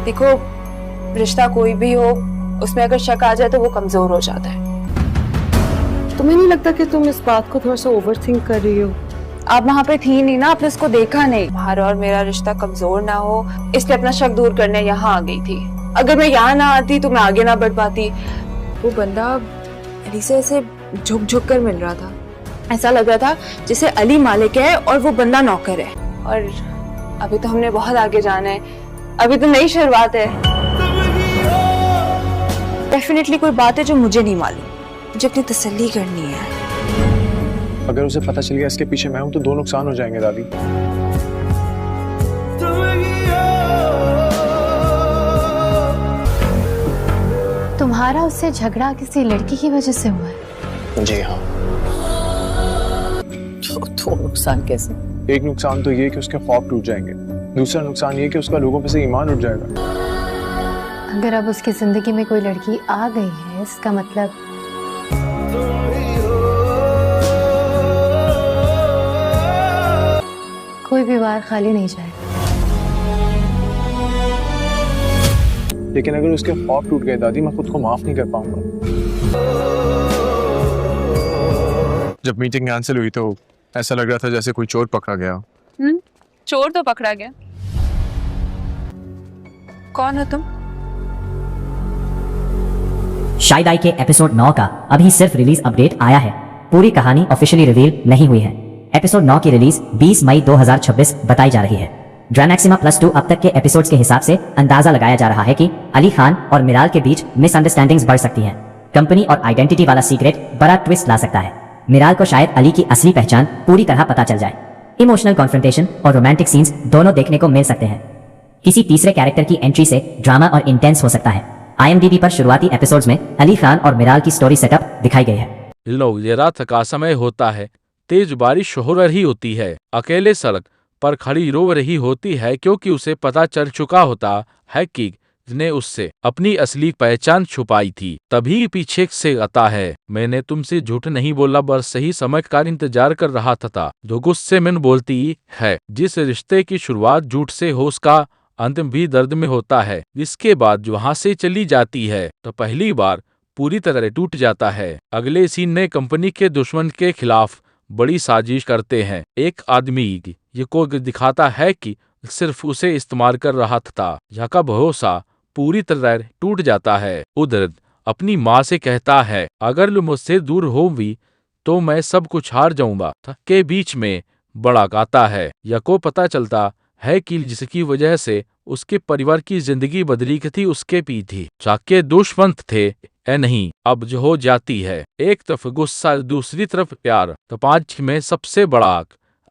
देखो, रिश्ता कोई भी हो, उसमें अगर शक आ जाए तो वो कमजोर हो जाता है। तुम्हें नहीं लगता कि तुम इस बात को थोड़ा सा ओवर थिंक कर रही हो? आप वहाँ पे थी नहीं ना, आपने उसको देखा नहीं। तुम्हारा और मेरा रिश्ता कमजोर ना हो, इसलिए अपना शक दूर करने यहाँ आ गई थी। अगर मैं यहाँ ना आती तो मैं आगे ना बढ़ पाती। वो बंदा अली से ऐसे झुक झुक कर मिल रहा था, ऐसा लग रहा था जैसे अली मालिक है और वो बंदा नौकर है। और अभी तो हमने बहुत आगे जाना है, अभी तो नई शुरुआत है। डेफिनेटली कोई बात है जो मुझे नहीं मालूम, मुझे अपनी तसल्ली करनी है। अगर उसे पता चल गया इसके पीछे मैं हूं तो दो नुकसान हो जाएंगे दादी। तुम्हारा उससे झगड़ा किसी लड़की की वजह से हुआ है? जी हाँ। तो नुकसान कैसे? एक नुकसान तो ये कि उसके ख्वाब टूट जाएंगे, दूसरा नुकसान ये कि उसका लोगों पे से ईमान उठ जाएगा। अगर अब उसकी जिंदगी में कोई लड़की आ गई है, इसका मतलब कोई भी बार खाली नहीं जाएगा। लेकिन अगर उसके ख्वाब टूट गए दादी, मैं खुद को माफ नहीं कर पाऊंगा। जब मीटिंग कैंसिल हुई तो ऐसा लग रहा था जैसे कोई चोर पकड़ा गया। चोर तो पकड़ा गया। कौन हो तुम? शायद आई के एपिसोड 9 का अभी सिर्फ रिलीज अपडेट आया है, पूरी कहानी ऑफिशियली रिवील नहीं हुई है। एपिसोड 9 की रिलीज 20 मई 2026 बताई जा रही है। ड्रामैक्सिमा +2 अब तक के एपिसोड्स के हिसाब से अंदाजा लगाया जा रहा है कि अली खान और मिराल के बीच मिसअंडरस्टैंडिंग्स बढ़ सकती हैं। कंपनी और आइडेंटिटी वाला सीक्रेट बड़ा ट्विस्ट ला सकता है। मिराल को शायद अली की असली पहचान पूरी तरह पता चल जाए। इमोशनल कॉन्फ्रंटेशन और रोमांटिक सीन्स दोनों देखने को मिल सकते हैं। किसी तीसरे कैरेक्टर की एंट्री से ड्रामा और इंटेंस हो सकता है। IMDb पर शुरुआती एपिसोड्स में अली खान और मिराल की स्टोरी सेटअप दिखाई गई है। लो, ये रात का समय होता है, तेज बारिश हो रही होती है। अकेले सड़क पर खड़ी रो रही होती है क्योंकि उसे पता चल चुका होता है कि ने उससे अपनी असली पहचान छुपाई थी। तभी पीछे से आता है, मैंने तुमसे झूठ नहीं बोला, बस सही समय का इंतजार कर रहा था। जो गुस्से में बोलती है, जिस रिश्ते की शुरुआत झूठ से हो उसका अंतिम भी दर्द में होता है। इसके बाद वहां से चली जाती है तो पहली बार पूरी तरह टूट जाता है। अगले सीन में कंपनी के दुश्मन के खिलाफ बड़ी साजिश करते हैं। एक आदमी ये को दिखाता है कि सिर्फ उसे इस्तेमाल कर रहा था, जिसका भरोसा पूरी तरह टूट जाता है। उधर अपनी माँ से कहता है, अगर तुम मुझसे दूर होगी तो मैं सब कुछ हार जाऊंगा। के बीच में बड़ा गाता है, या को पता चलता है कि जिसकी वजह से उसके परिवार की जिंदगी बदली थी उसके पीछे चाके दुश्मन थे नहीं। अब जो हो जाती है, एक तरफ गुस्सा, दूसरी तरफ प्यार। तो 5 में सबसे बड़ा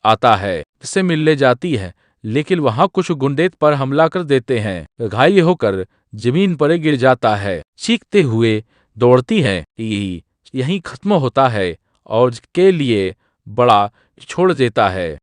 आता है, इससे मिलने जाती है, लेकिन वहां कुछ गुंडे पर हमला कर देते हैं। घायल होकर जमीन पर गिर जाता है, चीखते हुए दौड़ती है। यही खत्म होता है और के लिए बड़ा छोड़ देता है।